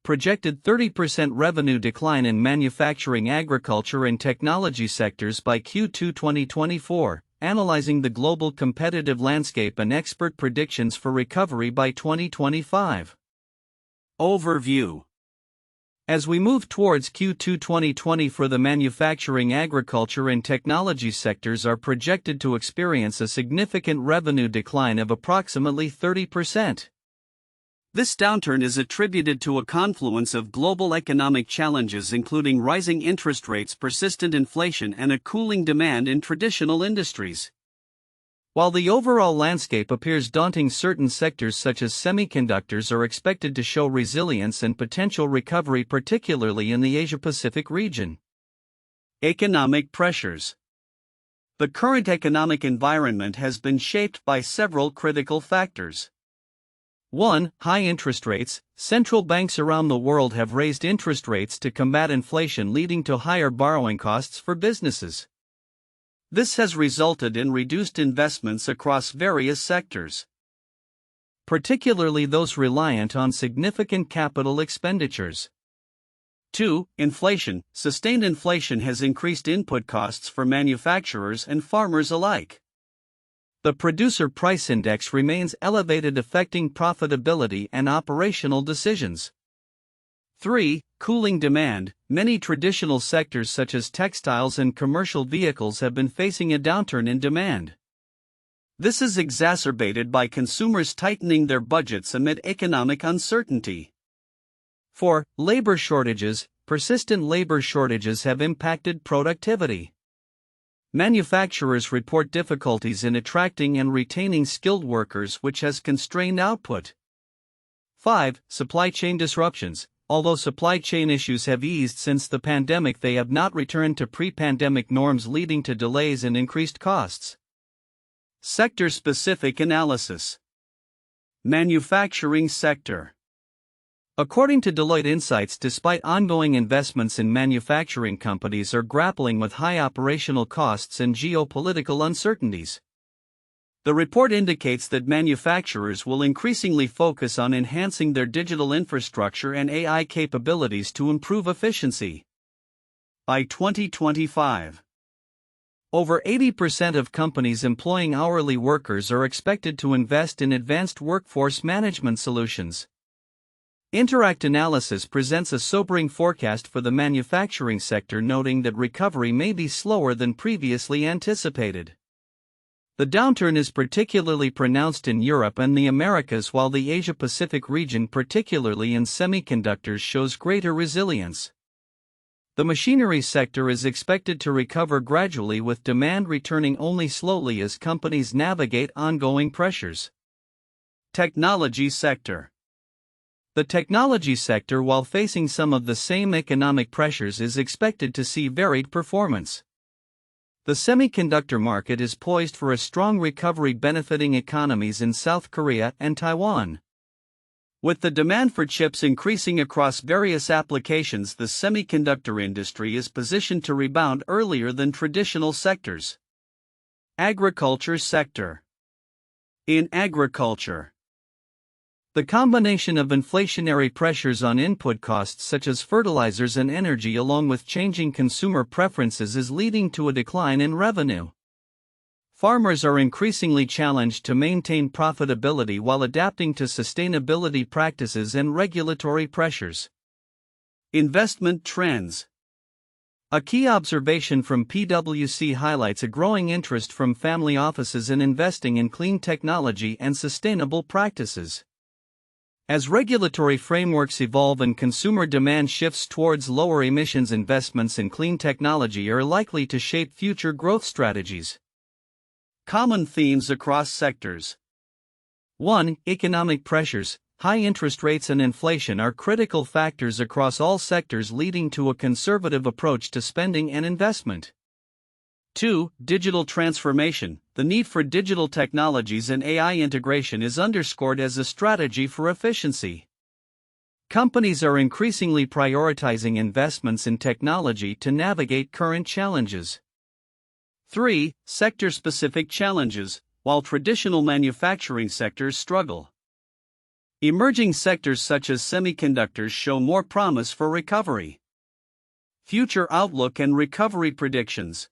projected 30% revenue decline in manufacturing, agriculture, and technology sectors by Q2 2024, analyzing the global competitive landscape and expert predictions for recovery by 2025. Overview. As we move towards Q2 2024, the manufacturing, agriculture, and technology sectors are projected to experience a significant revenue decline of approximately 30%. This downturn is attributed to a confluence of global economic challenges, including rising interest rates, persistent inflation, and a cooling demand in traditional industries. While the overall landscape appears daunting, certain sectors such as semiconductors are expected to show resilience and potential recovery, particularly in the Asia-Pacific region. Economic pressures. The current economic environment has been shaped by several critical factors. 1. High interest rates. Central banks around the world have raised interest rates to combat inflation, leading to higher borrowing costs for businesses. This has resulted in reduced investments across various sectors, particularly those reliant on significant capital expenditures. 2. Inflation. Sustained inflation has increased input costs for manufacturers and farmers alike. The producer price index remains elevated, affecting profitability and operational decisions. 3. Cooling demand. Many traditional sectors such as textiles and commercial vehicles have been facing a downturn in demand. This is exacerbated by consumers tightening their budgets amid economic uncertainty. 4. Labor shortages. Persistent labor shortages have impacted productivity. Manufacturers report difficulties in attracting and retaining skilled workers, which has constrained output. 5. Supply chain disruptions. Although supply chain issues have eased since the pandemic, they have not returned to pre-pandemic norms, leading to delays and increased costs. Sector-specific analysis. Manufacturing sector. According to Deloitte Insights, despite ongoing investments in manufacturing, companies are grappling with high operational costs and geopolitical uncertainties. The report indicates that manufacturers will increasingly focus on enhancing their digital infrastructure and AI capabilities to improve efficiency. By 2025, over 80% of companies employing hourly workers are expected to invest in advanced workforce management solutions. Interact Analysis presents a sobering forecast for the manufacturing sector, noting that recovery may be slower than previously anticipated. The downturn is particularly pronounced in Europe and the Americas, while the Asia-Pacific region, particularly in semiconductors, shows greater resilience. The machinery sector is expected to recover gradually, with demand returning only slowly as companies navigate ongoing pressures. Technology sector. The technology sector, while facing some of the same economic pressures, is expected to see varied performance. The semiconductor market is poised for a strong recovery, benefiting economies in South Korea and Taiwan. With the demand for chips increasing across various applications, the semiconductor industry is positioned to rebound earlier than traditional sectors. Agriculture sector. In agriculture, the combination of inflationary pressures on input costs such as fertilizers and energy, along with changing consumer preferences, is leading to a decline in revenue. Farmers are increasingly challenged to maintain profitability while adapting to sustainability practices and regulatory pressures. Investment trends. A key observation from PwC highlights a growing interest from family offices in investing in clean technology and sustainable practices. As regulatory frameworks evolve and consumer demand shifts towards lower emissions, investments in clean technology are likely to shape future growth strategies. Common themes across sectors. 1. Economic pressures. High interest rates and inflation are critical factors across all sectors, leading to a conservative approach to spending and investment. 2. Digital transformation. The need for digital technologies and AI integration is underscored as a strategy for efficiency. Companies are increasingly prioritizing investments in technology to navigate current challenges. 3. Sector-specific challenges. While traditional manufacturing sectors struggle, Emerging sectors such as semiconductors show more promise for recovery. Future outlook and recovery predictions.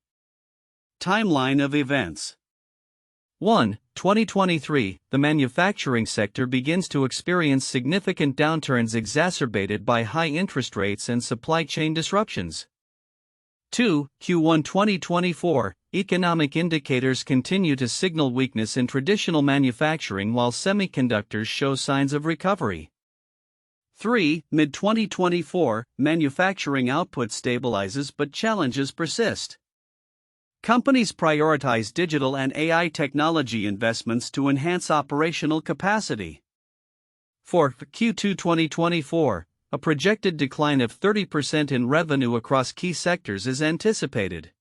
Timeline of events. 1. 2023, the manufacturing sector begins to experience significant downturns exacerbated by high interest rates and supply chain disruptions. 2. Q1 2024, economic indicators continue to signal weakness in traditional manufacturing while semiconductors show signs of recovery. 3. Mid-2024, manufacturing output stabilizes but challenges persist. Companies prioritize digital and AI technology investments to enhance operational capacity. 4. Q2 2024, a projected decline of 30% in revenue across key sectors is anticipated.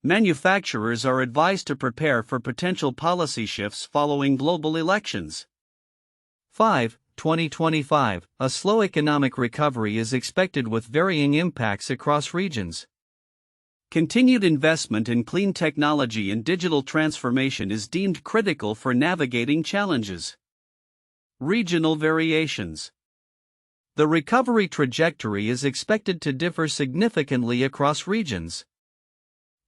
Manufacturers are advised to prepare for potential policy shifts following global elections. 5. 2025, a slow economic recovery is expected with varying impacts across regions. Continued investment in clean technology and digital transformation is deemed critical for navigating challenges. Regional variations. The recovery trajectory is expected to differ significantly across regions.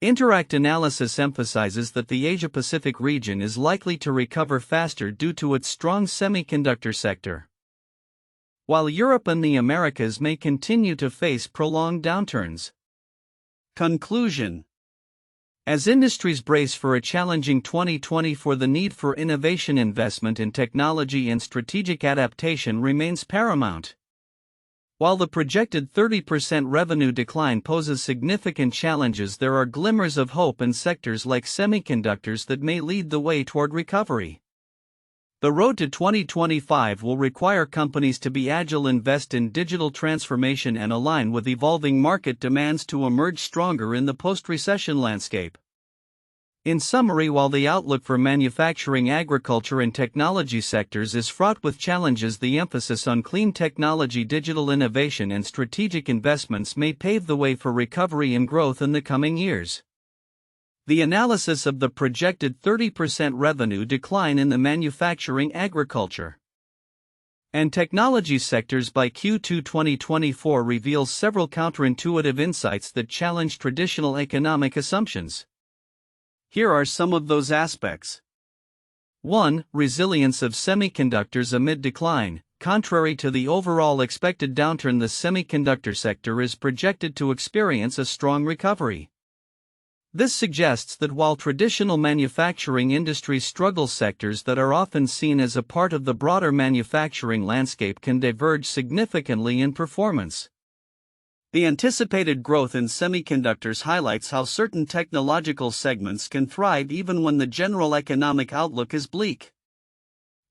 Interact analysis emphasizes that the Asia-Pacific region is likely to recover faster due to its strong semiconductor sector, while Europe and the Americas may continue to face prolonged downturns. Conclusion. As industries brace for a challenging 2024, the need for innovation, investment in technology and strategic adaptation remains paramount. While the projected 30% revenue decline poses significant challenges, there are glimmers of hope in sectors like semiconductors that may lead the way toward recovery. The road to 2025 will require companies to be agile, invest in digital transformation, and align with evolving market demands to emerge stronger in the post-recession landscape. In summary, while the outlook for manufacturing, agriculture, and technology sectors is fraught with challenges, the emphasis on clean technology, digital innovation, and strategic investments may pave the way for recovery and growth in the coming years. The analysis of the projected 30% revenue decline in the manufacturing, agriculture, and technology sectors by Q2 2024 reveals several counterintuitive insights that challenge traditional economic assumptions. Here are some of those aspects. 1. Resilience of semiconductors amid decline. Contrary to the overall expected downturn, the semiconductor sector is projected to experience a strong recovery. This suggests that while traditional manufacturing industries struggle, sectors that are often seen as a part of the broader manufacturing landscape can diverge significantly in performance. The anticipated growth in semiconductors highlights how certain technological segments can thrive even when the general economic outlook is bleak.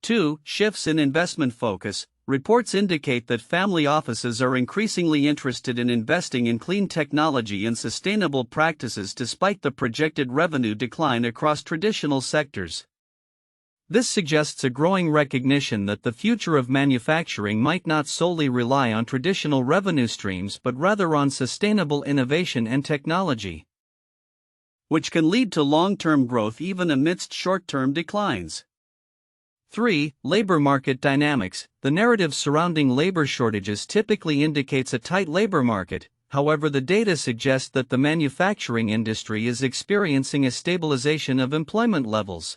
2. Shifts in investment focus. Reports indicate that family offices are increasingly interested in investing in clean technology and sustainable practices despite the projected revenue decline across traditional sectors. This suggests a growing recognition that the future of manufacturing might not solely rely on traditional revenue streams but rather on sustainable innovation and technology, which can lead to long-term growth even amidst short-term declines. 3. Labor market dynamics. The narrative surrounding labor shortages typically indicates a tight labor market. However, the data suggests that the manufacturing industry is experiencing a stabilization of employment levels.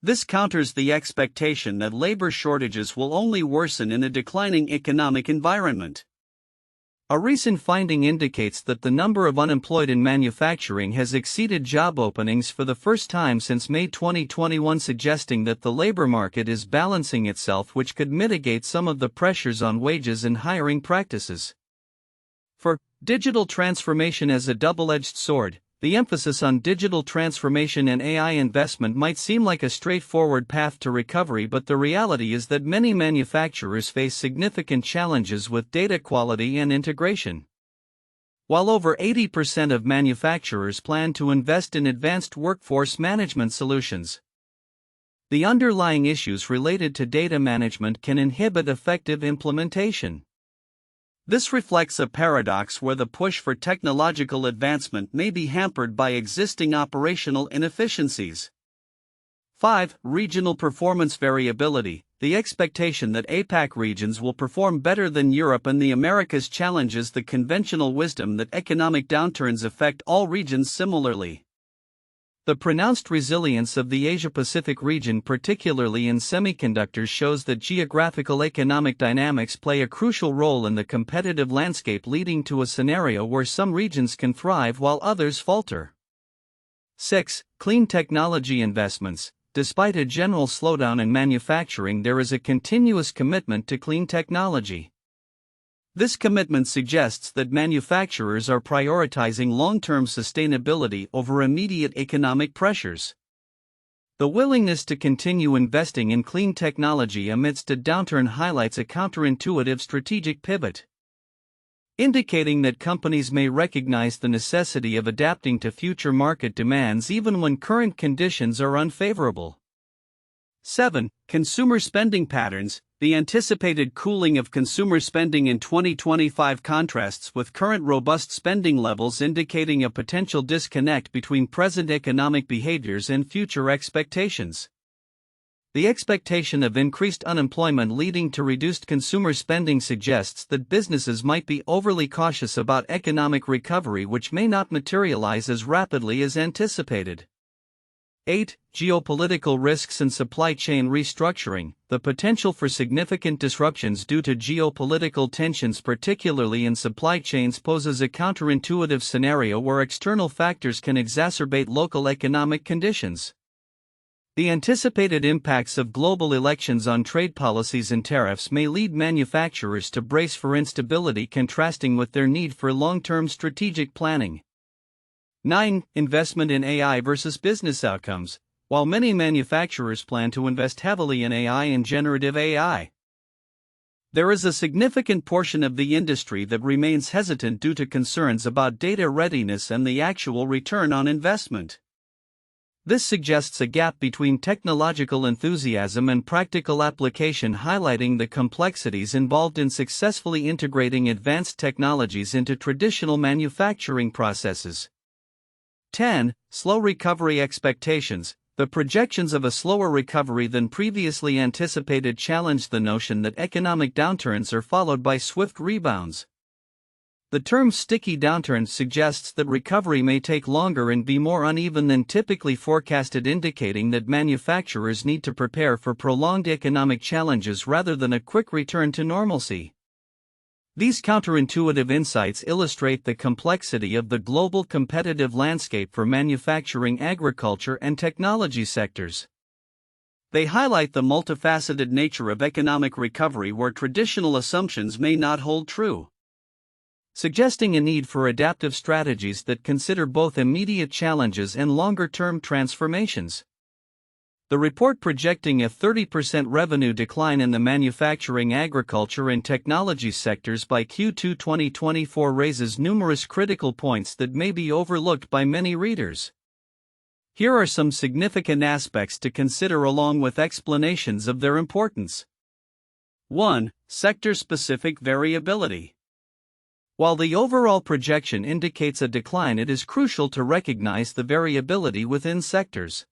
This counters the expectation that labor shortages will only worsen in a declining economic environment. A recent finding indicates that the number of unemployed in manufacturing has exceeded job openings for the first time since May 2021, suggesting that the labor market is balancing itself, which could mitigate some of the pressures on wages and hiring practices. For digital transformation as a double-edged sword. The emphasis on digital transformation and AI investment might seem like a straightforward path to recovery, but the reality is that many manufacturers face significant challenges with data quality and integration. While over 80% of manufacturers plan to invest in advanced workforce management solutions, the underlying issues related to data management can inhibit effective implementation. This reflects a paradox where the push for technological advancement may be hampered by existing operational inefficiencies. 5. Regional performance variability. The expectation that APAC regions will perform better than Europe and the Americas challenges the conventional wisdom that economic downturns affect all regions similarly. The pronounced resilience of the Asia-Pacific region, particularly in semiconductors, shows that geographical economic dynamics play a crucial role in the competitive landscape, leading to a scenario where some regions can thrive while others falter. 6. Clean technology investments. Despite a general slowdown in manufacturing, there is a continuous commitment to clean technology. This commitment suggests that manufacturers are prioritizing long-term sustainability over immediate economic pressures. The willingness to continue investing in clean technology amidst a downturn highlights a counterintuitive strategic pivot, indicating that companies may recognize the necessity of adapting to future market demands even when current conditions are unfavorable. 7. Consumer spending patterns. The anticipated cooling of consumer spending in 2025 contrasts with current robust spending levels, indicating a potential disconnect between present economic behaviors and future expectations. The expectation of increased unemployment leading to reduced consumer spending suggests that businesses might be overly cautious about economic recovery, which may not materialize as rapidly as anticipated. 8. Geopolitical risks and supply chain restructuring. The potential for significant disruptions due to geopolitical tensions, particularly in supply chains, poses a counterintuitive scenario where external factors can exacerbate local economic conditions. The anticipated impacts of global elections on trade policies and tariffs may lead manufacturers to brace for instability, contrasting with their need for long-term strategic planning. 9. Investment in AI versus business outcomes. While many manufacturers plan to invest heavily in AI and generative AI, there is a significant portion of the industry that remains hesitant due to concerns about data readiness and the actual return on investment. This suggests a gap between technological enthusiasm and practical application, highlighting the complexities involved in successfully integrating advanced technologies into traditional manufacturing processes. 10. Slow recovery expectations. The projections of a slower recovery than previously anticipated challenge the notion that economic downturns are followed by swift rebounds. The term sticky downturn suggests that recovery may take longer and be more uneven than typically forecasted, indicating that manufacturers need to prepare for prolonged economic challenges rather than a quick return to normalcy. These counterintuitive insights illustrate the complexity of the global competitive landscape for manufacturing, agriculture, and technology sectors. They highlight the multifaceted nature of economic recovery where traditional assumptions may not hold true, suggesting a need for adaptive strategies that consider both immediate challenges and longer-term transformations. The report projecting a 30% revenue decline in the manufacturing, agriculture, and technology sectors by Q2 2024 raises numerous critical points that may be overlooked by many readers. Here are some significant aspects to consider along with explanations of their importance. 1. Sector-specific variability. While the overall projection indicates a decline, it is crucial to recognize the variability within sectors.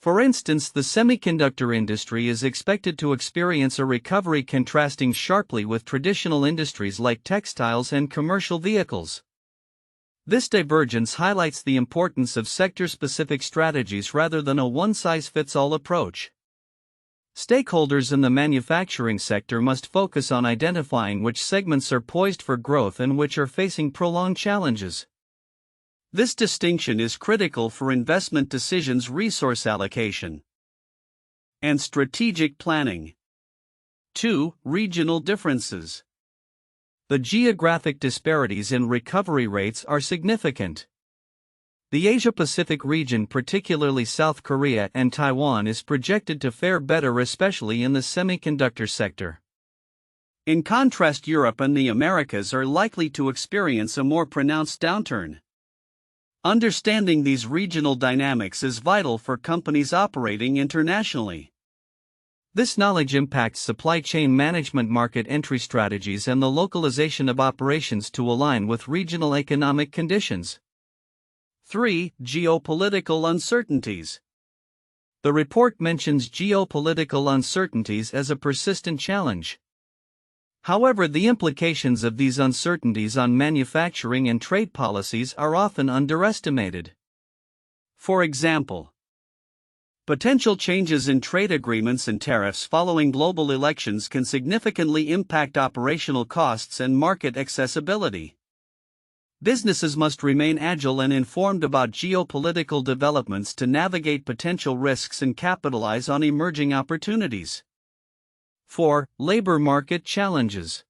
For instance, the semiconductor industry is expected to experience a recovery contrasting sharply with traditional industries like textiles and commercial vehicles. This divergence highlights the importance of sector-specific strategies rather than a one-size-fits-all approach. Stakeholders in the manufacturing sector must focus on identifying which segments are poised for growth and which are facing prolonged challenges. This distinction is critical for investment decisions, resource allocation, and strategic planning. 2. Regional differences. The geographic disparities in recovery rates are significant. The Asia-Pacific region, particularly South Korea and Taiwan, is projected to fare better, especially in the semiconductor sector. In contrast, Europe and the Americas are likely to experience a more pronounced downturn. Understanding these regional dynamics is vital for companies operating internationally. This knowledge impacts supply chain management, market entry strategies, and the localization of operations to align with regional economic conditions. 3. Geopolitical uncertainties. The report mentions geopolitical uncertainties as a persistent challenge. However, the implications of these uncertainties on manufacturing and trade policies are often underestimated. For example, potential changes in trade agreements and tariffs following global elections can significantly impact operational costs and market accessibility. Businesses must remain agile and informed about geopolitical developments to navigate potential risks and capitalize on emerging opportunities. 4. Labor market challenges.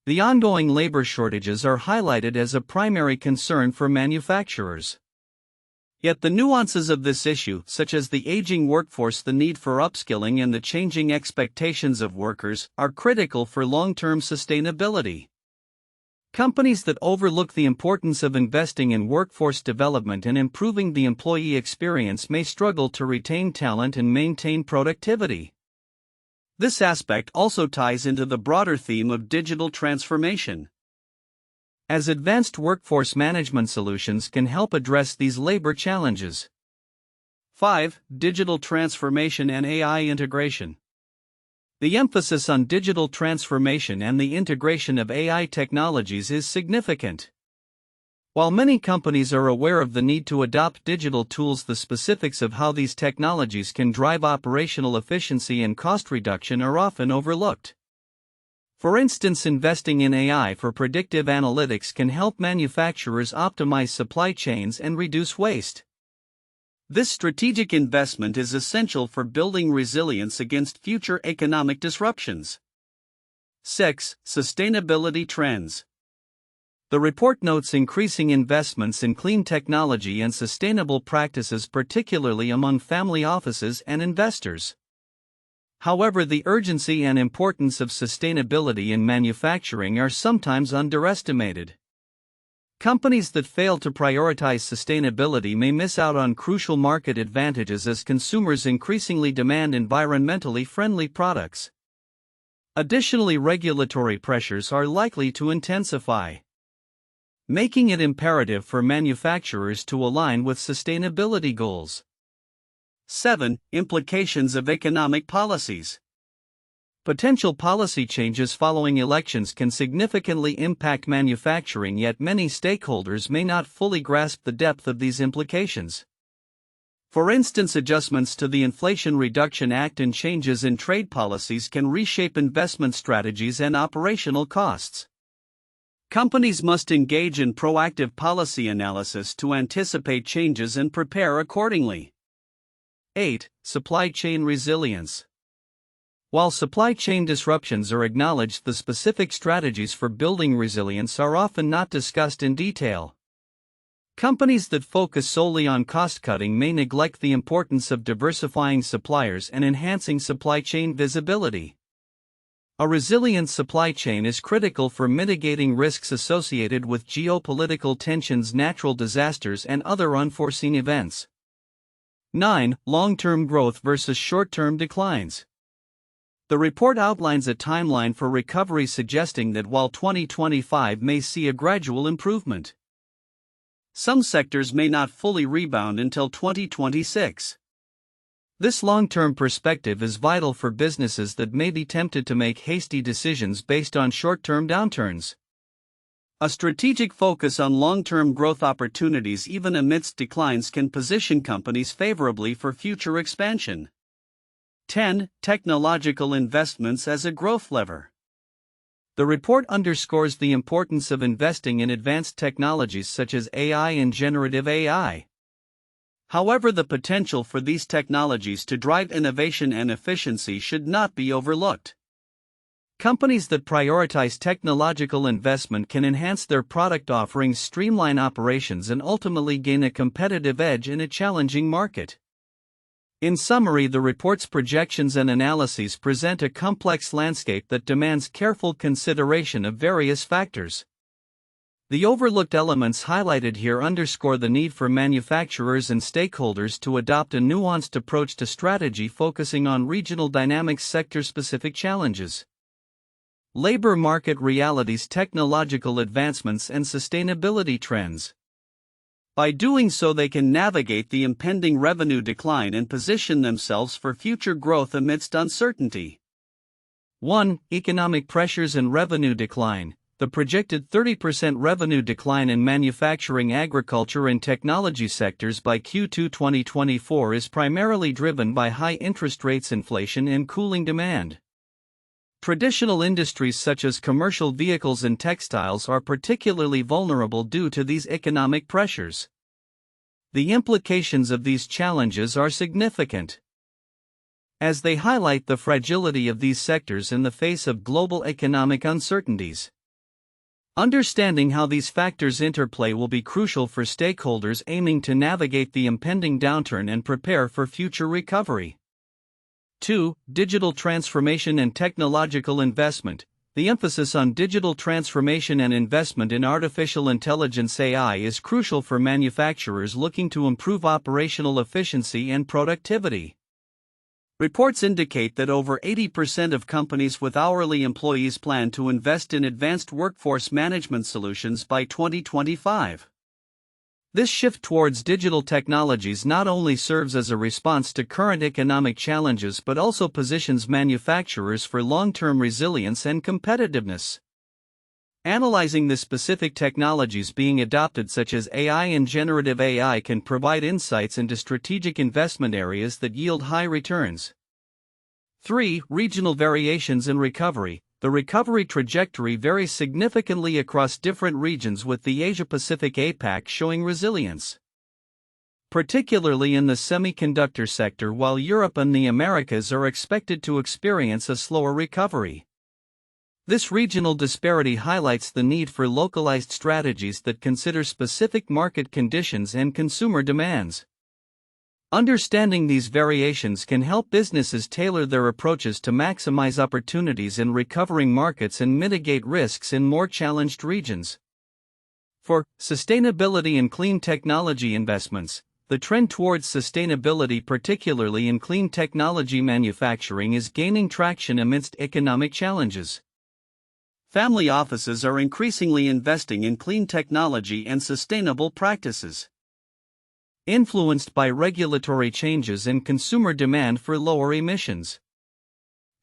The ongoing labor shortages are highlighted as a primary concern for manufacturers. Yet the nuances of this issue, such as the aging workforce, the need for upskilling, and the changing expectations of workers, are critical for long-term sustainability. Companies that overlook the importance of investing in workforce development and improving the employee experience may struggle to retain talent and maintain productivity. This aspect also ties into the broader theme of digital transformation, as advanced workforce management solutions can help address these labor challenges. 5. Digital transformation and AI integration. The emphasis on digital transformation and the integration of AI technologies is significant. While many companies are aware of the need to adopt digital tools, the specifics of how these technologies can drive operational efficiency and cost reduction are often overlooked. For instance, investing in AI for predictive analytics can help manufacturers optimize supply chains and reduce waste. This strategic investment is essential for building resilience against future economic disruptions. 6. Sustainability trends. The report notes increasing investments in clean technology and sustainable practices, particularly among family offices and investors. However, the urgency and importance of sustainability in manufacturing are sometimes underestimated. Companies that fail to prioritize sustainability may miss out on crucial market advantages as consumers increasingly demand environmentally friendly products. Additionally, regulatory pressures are likely to intensify, making it imperative for manufacturers to align with sustainability goals. 7. Implications of economic policies. Potential policy changes following elections can significantly impact manufacturing, yet many stakeholders may not fully grasp the depth of these implications. For instance, adjustments to the Inflation Reduction Act and changes in trade policies can reshape investment strategies and operational costs. Companies must engage in proactive policy analysis to anticipate changes and prepare accordingly. 8. Supply chain resilience. While supply chain disruptions are acknowledged, the specific strategies for building resilience are often not discussed in detail. Companies that focus solely on cost-cutting may neglect the importance of diversifying suppliers and enhancing supply chain visibility. A resilient supply chain is critical for mitigating risks associated with geopolitical tensions, natural disasters, and other unforeseen events. 9. Long-term growth versus short-term declines. The report outlines a timeline for recovery, suggesting that while 2025 may see a gradual improvement, some sectors may not fully rebound until 2026. This long-term perspective is vital for businesses that may be tempted to make hasty decisions based on short-term downturns. A strategic focus on long-term growth opportunities, even amidst declines, can position companies favorably for future expansion. 10. Technological investments as a growth lever. The report underscores the importance of investing in advanced technologies such as AI and generative AI. However, the potential for these technologies to drive innovation and efficiency should not be overlooked. Companies that prioritize technological investment can enhance their product offerings, streamline operations, and ultimately gain a competitive edge in a challenging market. In summary, the report's projections and analyses present a complex landscape that demands careful consideration of various factors. The overlooked elements highlighted here underscore the need for manufacturers and stakeholders to adopt a nuanced approach to strategy, focusing on regional dynamics, sector-specific challenges, labor market realities, technological advancements, and sustainability trends. By doing so, they can navigate the impending revenue decline and position themselves for future growth amidst uncertainty. 1. Economic pressures and revenue decline. The projected 30% revenue decline in manufacturing, agriculture, and technology sectors by Q2 2024 is primarily driven by high interest rates, inflation, and cooling demand. Traditional industries such as commercial vehicles and textiles are particularly vulnerable due to these economic pressures. The implications of these challenges are significant, as they highlight the fragility of these sectors in the face of global economic uncertainties. Understanding how these factors interplay will be crucial for stakeholders aiming to navigate the impending downturn and prepare for future recovery. 2. Digital transformation and technological investment. The emphasis on digital transformation and investment in artificial intelligence (AI) is crucial for manufacturers looking to improve operational efficiency and productivity. Reports indicate that over 80% of companies with hourly employees plan to invest in advanced workforce management solutions by 2025. This shift towards digital technologies not only serves as a response to current economic challenges but also positions manufacturers for long-term resilience and competitiveness. Analyzing the specific technologies being adopted, such as AI and generative AI, can provide insights into strategic investment areas that yield high returns. 3. Regional variations in recovery. The recovery trajectory varies significantly across different regions, with the Asia-Pacific (APAC) showing resilience, particularly in the semiconductor sector, while Europe and the Americas are expected to experience a slower recovery. This regional disparity highlights the need for localized strategies that consider specific market conditions and consumer demands. Understanding these variations can help businesses tailor their approaches to maximize opportunities in recovering markets and mitigate risks in more challenged regions. 4. Sustainability and clean technology investments. The trend towards sustainability, particularly in clean technology manufacturing, is gaining traction amidst economic challenges. Family offices are increasingly investing in clean technology and sustainable practices, influenced by regulatory changes and consumer demand for lower emissions.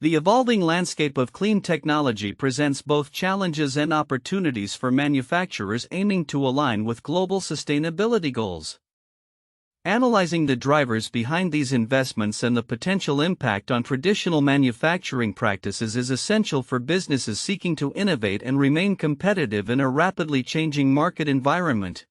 The evolving landscape of clean technology presents both challenges and opportunities for manufacturers aiming to align with global sustainability goals. Analyzing the drivers behind these investments and the potential impact on traditional manufacturing practices is essential for businesses seeking to innovate and remain competitive in a rapidly changing market environment.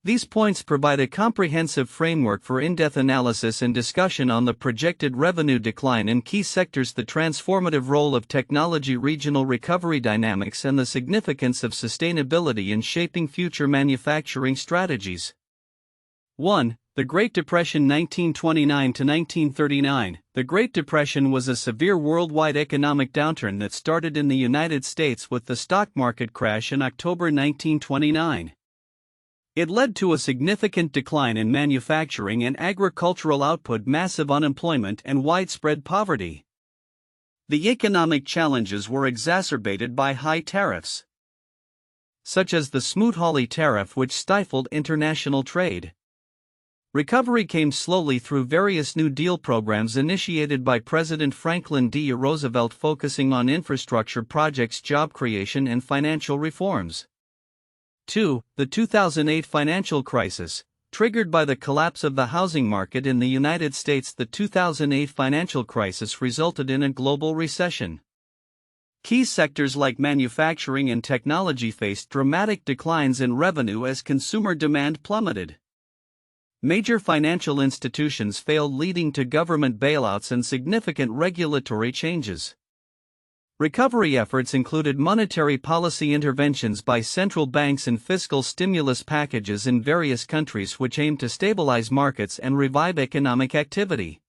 These points provide a comprehensive framework for in-depth analysis and discussion on the projected revenue decline in key sectors, the transformative role of technology, regional recovery dynamics, and the significance of sustainability in shaping future manufacturing strategies. 1. The Great Depression, 1929 to 1939. The Great Depression was a severe worldwide economic downturn that started in the United States with the stock market crash in October 1929. It led to a significant decline in manufacturing and agricultural output, massive unemployment, and widespread poverty. The economic challenges were exacerbated by high tariffs, such as the Smoot-Hawley tariff, which stifled international trade. Recovery came slowly through various New Deal programs initiated by President Franklin D. Roosevelt, focusing on infrastructure projects, job creation, and financial reforms. 2. The 2008 financial crisis. Triggered by the collapse of the housing market in the United States, the 2008 financial crisis resulted in a global recession. Key sectors like manufacturing and technology faced dramatic declines in revenue as consumer demand plummeted. Major financial institutions failed, leading to government bailouts and significant regulatory changes. Recovery efforts included monetary policy interventions by central banks and fiscal stimulus packages in various countries, which aimed to stabilize markets and revive economic activity.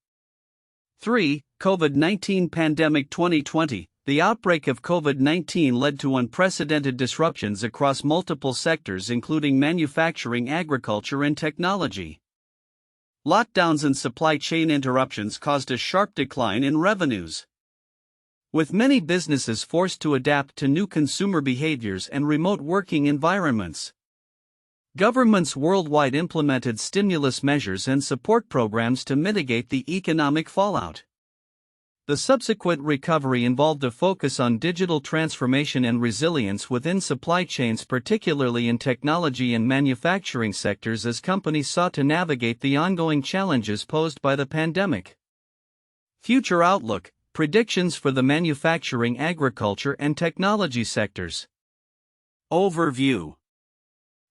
3. COVID-19 pandemic, 2020. The outbreak of COVID-19 led to unprecedented disruptions across multiple sectors, including manufacturing, agriculture, and technology. Lockdowns and supply chain interruptions caused a sharp decline in revenues, with many businesses forced to adapt to new consumer behaviors and remote working environments. Governments worldwide implemented stimulus measures and support programs to mitigate the economic fallout. The subsequent recovery involved a focus on digital transformation and resilience within supply chains, particularly in technology and manufacturing sectors, as companies sought to navigate the ongoing challenges posed by the pandemic. Future outlook: predictions for the manufacturing, agriculture, and technology sectors. Overview.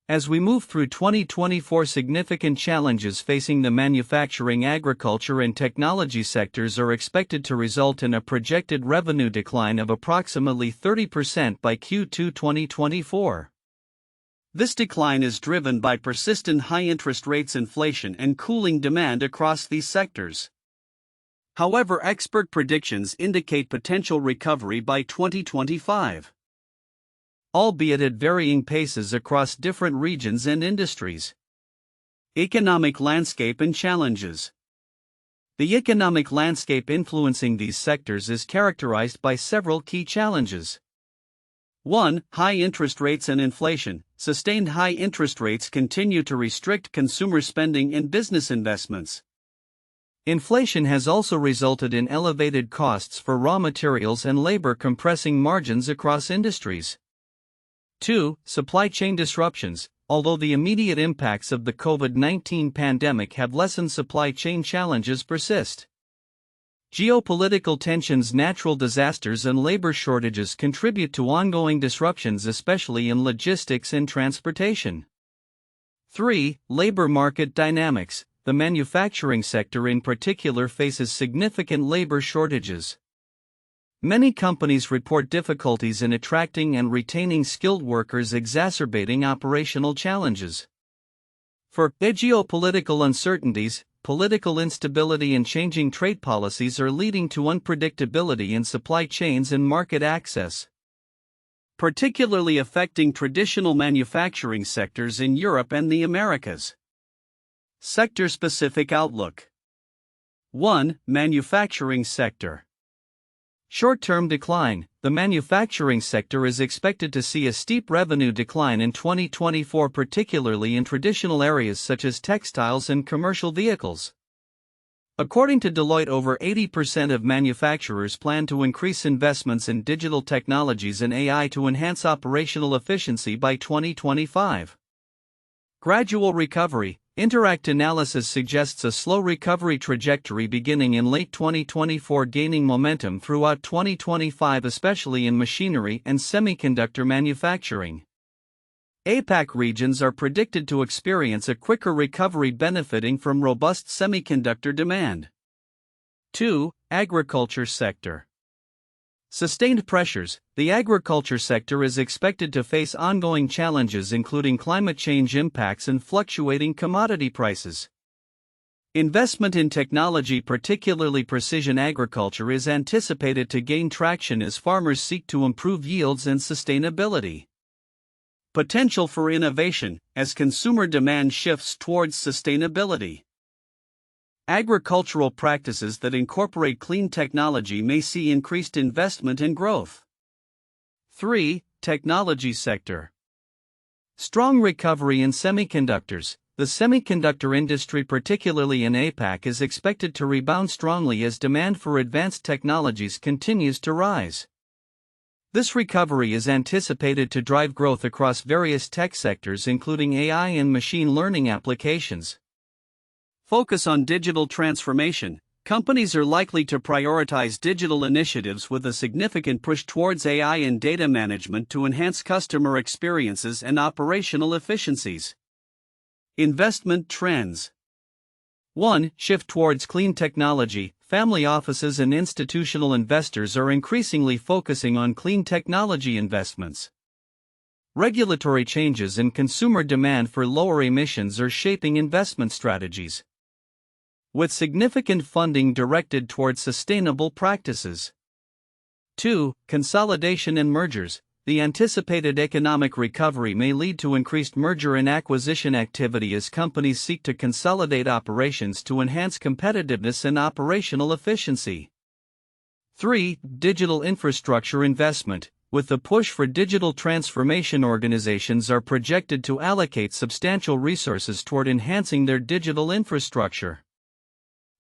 As we move through 2024, significant challenges facing the manufacturing, agriculture, and technology sectors are expected to result in a projected revenue decline of approximately 30% by Q2 2024. This decline is driven by persistent high interest rates, inflation, and cooling demand across these sectors. However, expert predictions indicate potential recovery by 2025, albeit at varying paces across different regions and industries. Economic landscape and challenges. The economic landscape influencing these sectors is characterized by several key challenges. 1. High interest rates and inflation. Sustained high interest rates continue to restrict consumer spending and business investments. Inflation has also resulted in elevated costs for raw materials and labor, compressing margins across industries. 2. Supply chain disruptions. Although the immediate impacts of the COVID-19 pandemic have lessened, supply chain challenges persist. Geopolitical tensions, natural disasters, and labor shortages contribute to ongoing disruptions, especially in logistics and transportation. 3. Labor market dynamics. The manufacturing sector in particular faces significant labor shortages. Many companies report difficulties in attracting and retaining skilled workers, exacerbating operational challenges. 4. Geopolitical uncertainties. Political instability and changing trade policies are leading to unpredictability in supply chains and market access, particularly affecting traditional manufacturing sectors in Europe and the Americas. Sector-specific outlook. 1. Manufacturing sector. Short-term decline. The manufacturing sector is expected to see a steep revenue decline in 2024, particularly in traditional areas such as textiles and commercial vehicles. According to Deloitte, over 80% of manufacturers plan to increase investments in digital technologies and AI to enhance operational efficiency by 2025. Gradual recovery. Interact analysis suggests a slow recovery trajectory beginning in late 2024, gaining momentum throughout 2025, especially in machinery and semiconductor manufacturing. APAC regions are predicted to experience a quicker recovery, benefiting from robust semiconductor demand. 2. Agriculture sector. Sustained pressures. The agriculture sector is expected to face ongoing challenges, including climate change impacts and fluctuating commodity prices. Investment in technology, particularly precision agriculture, is anticipated to gain traction as farmers seek to improve yields and sustainability. Potential for innovation as consumer demand shifts towards sustainability. Agricultural practices that incorporate clean technology may see increased investment and growth. 3. Technology sector. Strong recovery in semiconductors. The semiconductor industry, particularly in APAC, is expected to rebound strongly as demand for advanced technologies continues to rise. This recovery is anticipated to drive growth across various tech sectors, including AI and machine learning applications. Focus on digital transformation. Companies are likely to prioritize digital initiatives with a significant push towards AI and data management to enhance customer experiences and operational efficiencies. Investment trends. 1. Shift towards clean technology. Family offices and institutional investors are increasingly focusing on clean technology investments. Regulatory changes and consumer demand for lower emissions are shaping investment strategies, with significant funding directed towards sustainable practices. 2. Consolidation and mergers. The anticipated economic recovery may lead to increased merger and acquisition activity as companies seek to consolidate operations to enhance competitiveness and operational efficiency. 3. Digital infrastructure investment. With the push for digital transformation, organizations are projected to allocate substantial resources toward enhancing their digital infrastructure.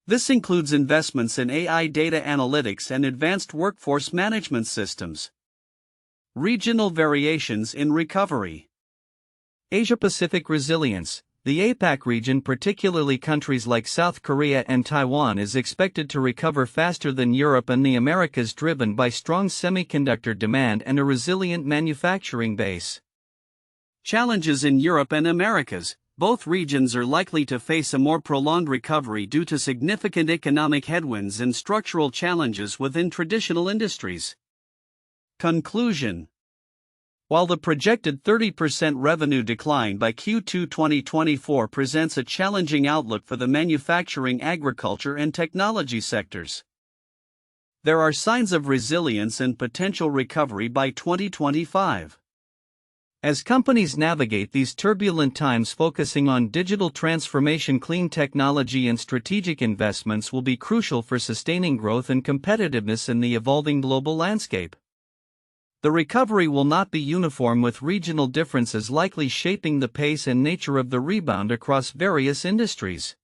This includes investments in AI data analytics and advanced workforce management systems. Regional variations in recovery. Asia-Pacific resilience. The APAC region, particularly countries like South Korea and Taiwan, is expected to recover faster than Europe and the Americas, driven by strong semiconductor demand and a resilient manufacturing base. Challenges in Europe and Americas. Both regions are likely to face a more prolonged recovery due to significant economic headwinds and structural challenges within traditional industries. Conclusion. While the projected 30% revenue decline by Q2 2024 presents a challenging outlook for the manufacturing, agriculture, and technology sectors, there are signs of resilience and potential recovery by 2025. As companies navigate these turbulent times, focusing on digital transformation, clean technology, and strategic investments will be crucial for sustaining growth and competitiveness in the evolving global landscape. The recovery will not be uniform, with regional differences likely shaping the pace and nature of the rebound across various industries.